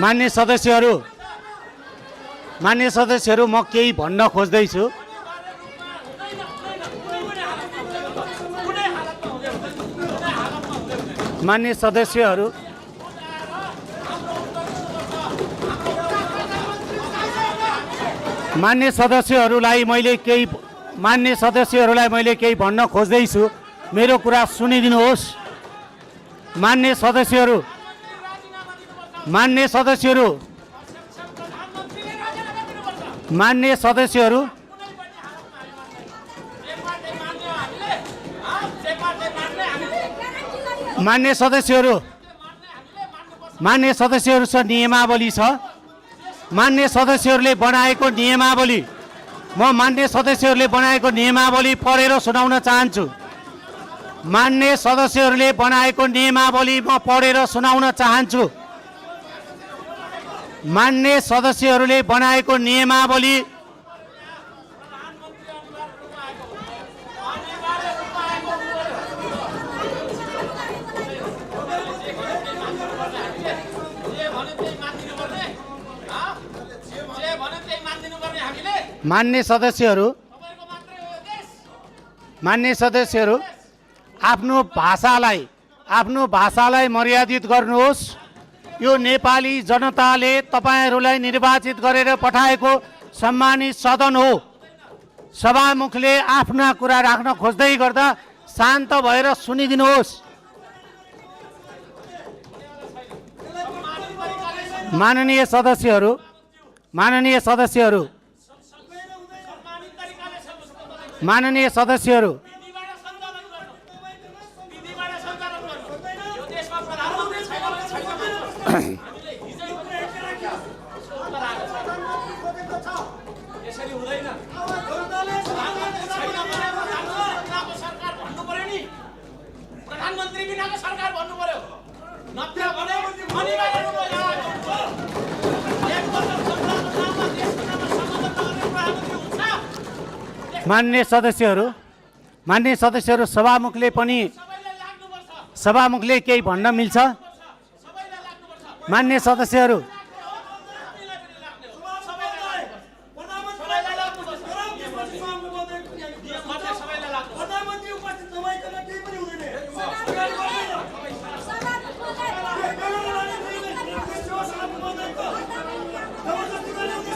मान्य सदस्यहरू, मान्य सदस्यहरू, म केही भन्न खोज्दैछु। मान्य सदस्यहरू, मान्य सदस्यहरूलाई मैले केही भन्न खोज्दैछु। मेरो कुरा सुनिदिनुहोस्। मान्य सदस्यहरू, मान्य सदस्यहरू, मान्य सदस्यहरू, मान्य सदस्यहरू, मान्य सदस्यहरू छ नियमावली छ। मान्य सदस्यहरूले बनाएको नियमावली, म मान्य सदस्यहरूले बनाएको नियमावली पढेर सुनाउन चाहन्छु। मान्य सदस्यहरूले बनाएको नियमावली म पढेर सुनाउन चाहन्छु। मान्य सदस्यहरूले बनाएको नियमावली मान्य सदस्यहरू आफ्नो भाषालाई मर्यादित गर्नुहोस्। यो नेपाली जनताले तपाईहरूलाई निर्वाचित गरेर पठाएको सम्मानित सदन हो। सभामुखले आफ्ना कुरा राख्न खोज्दै गर्दा शान्त भएर सुनिदिनुहोस्। माननीय सदस्यहरू, माननीय सदस्यहरू, माननीय सदस्यहरू, मान्य सदस्यहरू, सभामुखले केही भन्न मिल्छ।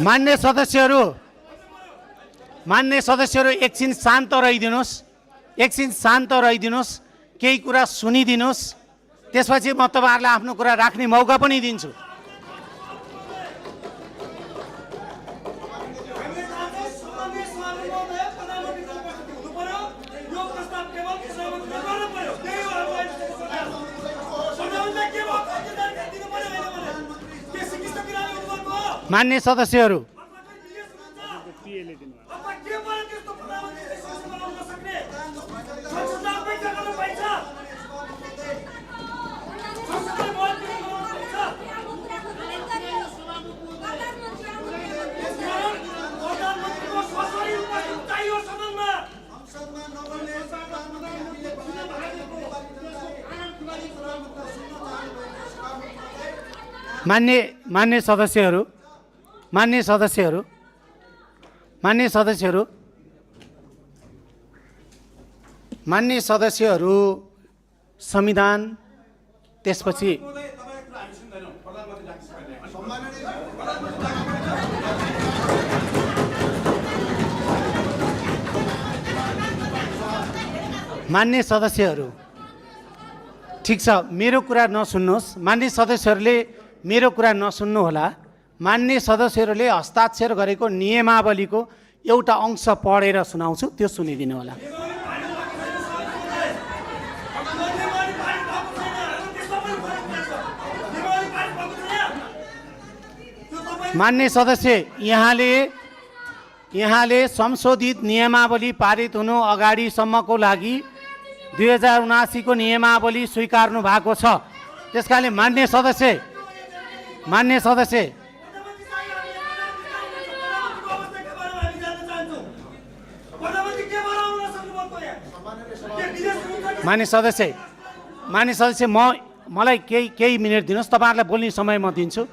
मान्य सदस्यहरू, मान्य सदस्यहरू एकछिन शान्त रहिदिनुहोस्। केही कुरा सुनिदिनुहोस्। त्यसपछि म तपाईहरुलाई आफ्नो कुरा राख्ने मौका पनि दिन्छु। मान्य सदस्यहरू, मान्य सदस्यहरू, संविधान त्यसपछि मान्य सदस्यहरू, ठिक छ, मेरो कुरा नसुन्नुहोस्। मान्य सदस्यहरूले मेरो कुरा नसुन्नु होला। मान्य सदस्यहरूले हस्ताक्षर गरेको नियमावलीको एउटा अंश पढेर सुनाउँछु, त्यो सुनिदिनु होला। मान्य सदस्य, यहाँले संशोधित नियमावली पारित हुनु अगाडिसम्मको लागि 2079 को नियमावली स्वीकार्नु भएको छ। त्यसकारणले मान्य सदस्य मलाई केही मिनेट दिनुहोस्, तपाईँहरूलाई बोल्ने समय म दिन्छु।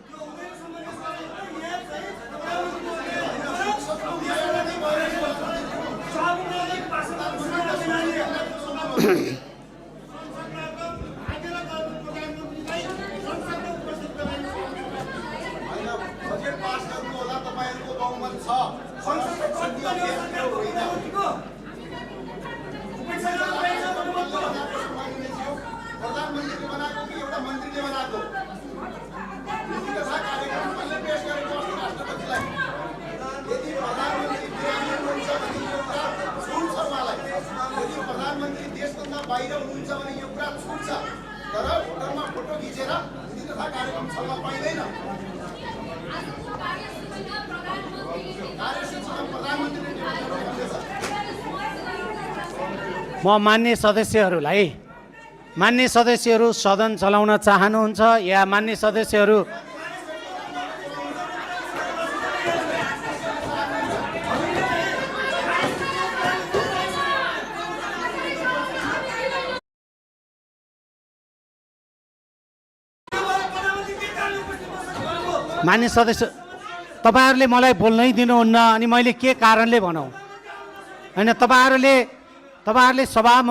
बाहिर हुनुहुन्छ भने यो कुरा छुट्छ, तर होटलमा फोटो खिचेर नीति तथा कार्यक्रम चल्न पाइँदैन। म मान्य सदस्यहरू सदन चलाउन चाहनुहुन्छ या मान्य सदस्यहरू मान्य सदस्य तपाईहरुले मलाई बोल्नै दिनुहुन्न अनि मैले के कारणले भनौं हैन। तपाईहरुले सभामुख